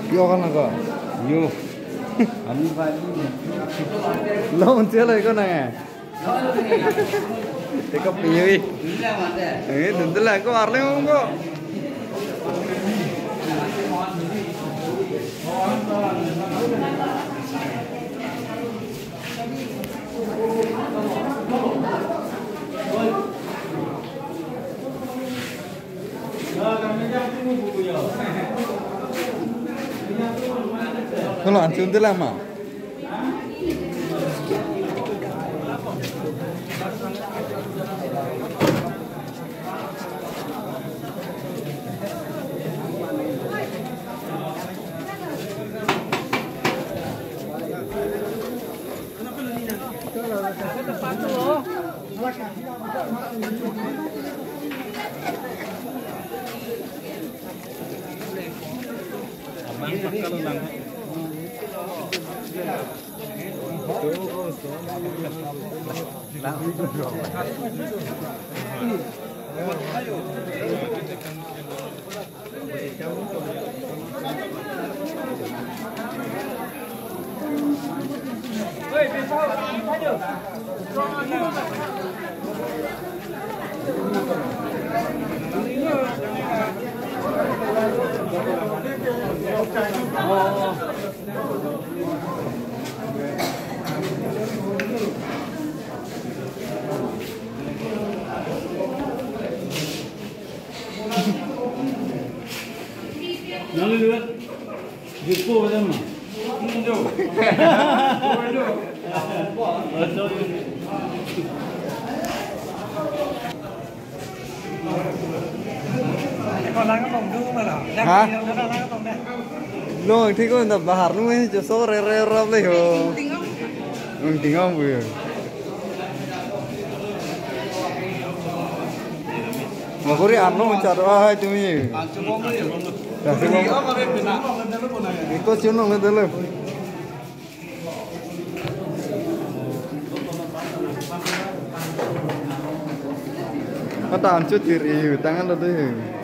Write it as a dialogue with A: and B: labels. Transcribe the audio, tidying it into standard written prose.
A: Yo kan agak.
B: Yo. Ami pagi.
A: Lo muncul lagi kan ya? Teka piye? Tentu lah, kau arle kok. Kalau anjing itu lama.
B: Lalu lihat, jumpa macam mana?
A: Hah? Lo ठीक हो ना बाहर में जो सो रे रे रब ले हो tinggal bu ya mau kuri anu mencari ah itu ni ikut cunung itu dulu kata ancut diri tangan lo tuh